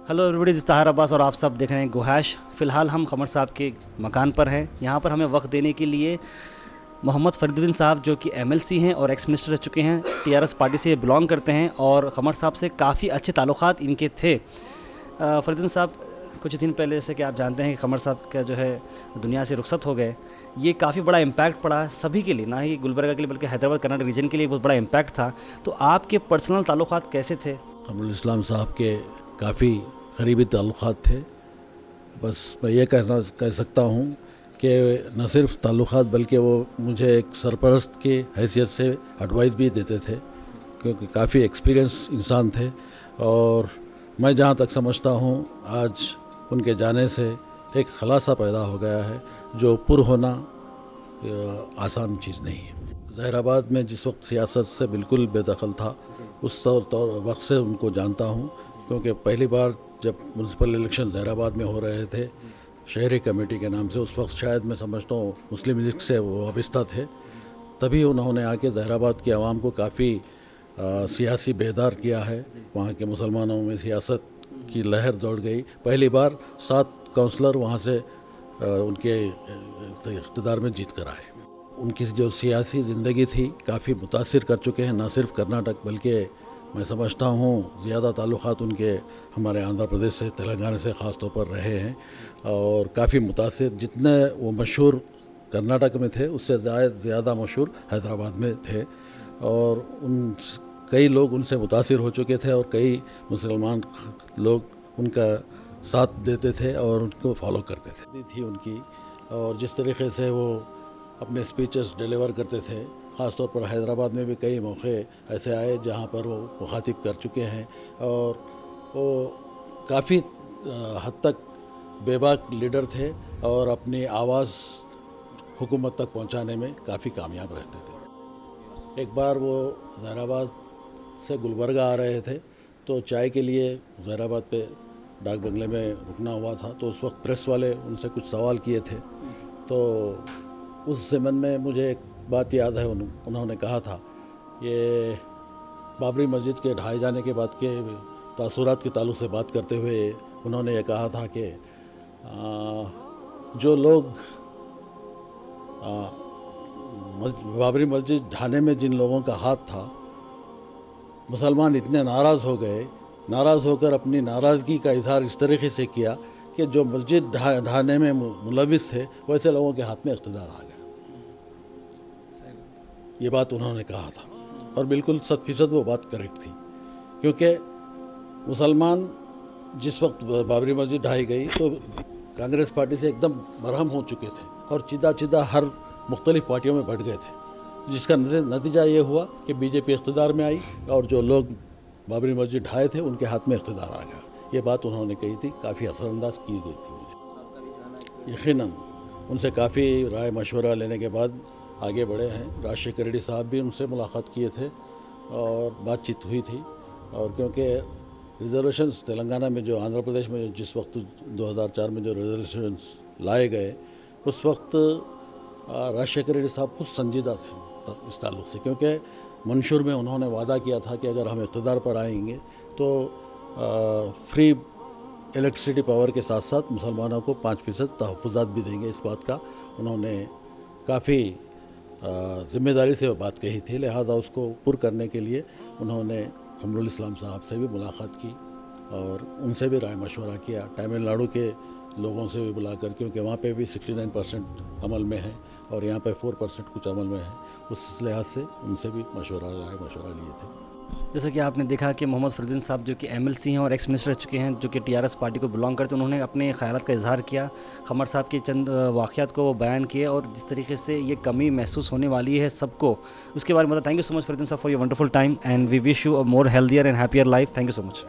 Hello everybody, this Tahir Abbas और आप सब देख रहे हैं गुहैश। फ़िलहाल हम खमर साहब के मकान पर हैं। यहाँ पर हमें वक्त देने के लिए मोहम्मद फरीदुद्दीन साहब जो कि एमएलसी हैं और एक्स मिनिस्टर रह चुके हैं, टीआरएस पार्टी से बिलोंग करते हैं और खमर साहब से काफ़ी अच्छे ताल्लुकात इनके थे। फरीदुद्दीन साहब, कुछ दिन पहले से कि आप जानते हैं कि खमर साहब का जो है दुनिया से रुखसत हो गए, ये काफ़ी बड़ा इम्पैक्ट पड़ा सभी के लिए, ना ही गुलबर्गा के लिए बल्कि हैदराबाद कर्नाटक रीजन के लिए बहुत बड़ा इम्पैक्ट था। तो आपके पर्सनल ताल्लुकात कैसे थे? कमरुल इस्लाम साहब के काफ़ी करीबी ताल्लुकात थे। बस मैं ये कह सकता हूँ कि न सिर्फ ताल्लुकात बल्कि वो मुझे एक सरपरस्त की हैसियत से एडवाइस भी देते थे, क्योंकि काफ़ी एक्सपीरियंस इंसान थे। और मैं जहाँ तक समझता हूँ आज उनके जाने से एक खलासा पैदा हो गया है जो पुर होना आसान चीज़ नहीं है। ज़हीराबाद में जिस वक्त सियासत से बिल्कुल बेदखल था, उस वक्त से उनको जानता हूँ, क्योंकि पहली बार जब म्यूनसिपल इलेक्शन ज़हीराबाद में हो रहे थे शहरी कमेटी के नाम से, उस वक्त शायद मैं समझता हूँ मुस्लिम लीग से वो वाबस्ता थे, तभी उन्होंने आके ज़हीराबाद की आवाम को काफ़ी सियासी बेदार किया है। वहाँ के मुसलमानों में सियासत की लहर दौड़ गई। पहली बार 7 काउंसलर वहाँ से उनके इक़्तिदार में जीत कर आए। उनकी जो सियासी ज़िंदगी थी काफ़ी मुतासिर कर चुके हैं, न सिर्फ कर्नाटक बल्कि मैं समझता हूँ ज़्यादा ताल्लुकात उनके हमारे आंध्र प्रदेश से, तेलंगाना से ख़ास तौर पर रहे हैं और काफ़ी मुतासिर, जितने वो मशहूर कर्नाटक में थे उससे ज़्यादा मशहूर हैदराबाद में थे। और कई लोग उनसे मुतासिर हो चुके थे और कई मुसलमान लोग उनका साथ देते थे और उनको फॉलो करते थे। थी उनकी, और जिस तरीके से वो अपने स्पीचेस डिलीवर करते थे, ख़ास तौर पर हैदराबाद में भी कई मौके ऐसे आए जहाँ पर वो मुखातिब कर चुके हैं और वो काफ़ी हद तक बेबाक लीडर थे और अपनी आवाज़ हुकूमत तक पहुँचाने में काफ़ी कामयाब रहते थे। एक बार वो ज़हीराबाद से गुलबर्गा आ रहे थे तो चाय के लिए ज़हीराबाद पे डाक बंगले में रुकना हुआ था, तो उस वक्त प्रेस वाले उनसे कुछ सवाल किए थे। तो उस ज़मन में मुझे एक बात याद है, उन्होंने कहा था, ये बाबरी मस्जिद के ढाए जाने के बाद के तासुरात के ताल्लुक़ से बात करते हुए उन्होंने ये कहा था कि जो लोग बाबरी मस्जिद ढाने में जिन लोगों का हाथ था, मुसलमान इतने नाराज़ हो गए, नाराज़ होकर अपनी नाराज़गी का इजहार इस तरीके से किया कि जो मस्जिद ढाने में मुलविस थे वैसे लोगों के हाथ में इक़्तिदार आ गया। ये बात उन्होंने कहा था और बिल्कुल 100% वो बात करेक्ट थी, क्योंकि मुसलमान जिस वक्त बाबरी मस्जिद ढाई गई तो कांग्रेस पार्टी से एकदम बरहम हो चुके थे और चिदा हर मुख्तलिफ पार्टियों में बढ़ गए थे, जिसका नतीजा ये हुआ कि बीजेपी इक़्तिदार में आई और जो लोग बाबरी मस्जिद ढाए थे उनके हाथ में इक़्तिदार आ गया। ये बात उन्होंने कही थी, काफ़ी असरअंदाज की गई थी मुझे। यकीनन उनसे काफ़ी राय मशवरा लेने के बाद आगे बढ़े हैं। राजशेखर रेड्डी साहब भी उनसे मुलाकात किए थे और बातचीत हुई थी। और क्योंकि रिजर्वेशंस तेलंगाना में जो आंध्र प्रदेश में जिस वक्त 2004 में जो रिजर्वेशंस लाए गए, उस वक्त राजशेखर रेड्डी साहब खुद संजीदा थे इस ताल्लुक़ से, क्योंकि मंशूर में उन्होंने वादा किया था कि अगर हम इक़्तिदार पर आएंगे तो फ्री इलेक्ट्रिसिटी पावर के साथ साथ मुसलमानों को 5% तहफ़्फ़ुज़ात भी देंगे। इस बात का उन्होंने काफ़ी ज़िम्मेदारी से बात कही थी, लिहाजा उसको पुर करने के लिए उन्होंने कमरुल इस्लाम साहब से भी मुलाकात की और उनसे भी राय मशवरा किया। तमिलनाडु के लोगों से भी बुलाकर, क्योंकि वहाँ पे भी 69% अमल में है और यहाँ पे 4% कुछ अमल में है, उस लिहाज से उनसे भी राय मशवरा लिए थे। जैसा कि आपने देखा कि मोहम्मद फरीदुद्दीन साहब जो कि एमएलसी हैं और एक्स मिनिस्टर रह चुके हैं, जो कि टीआरएस पार्टी को बिलोंग करते हैं, उन्होंने अपने ख़यालात का इजहार किया, खमर साहब के चंद वाक़यात को वो बयान किए और जिस तरीके से ये कमी महसूस होने वाली है सबको, उसके बारे में बताया। Thank you so much Fariduddin sahab for your wonderful time and we wish you a more healthier and happier life. Thank you so much.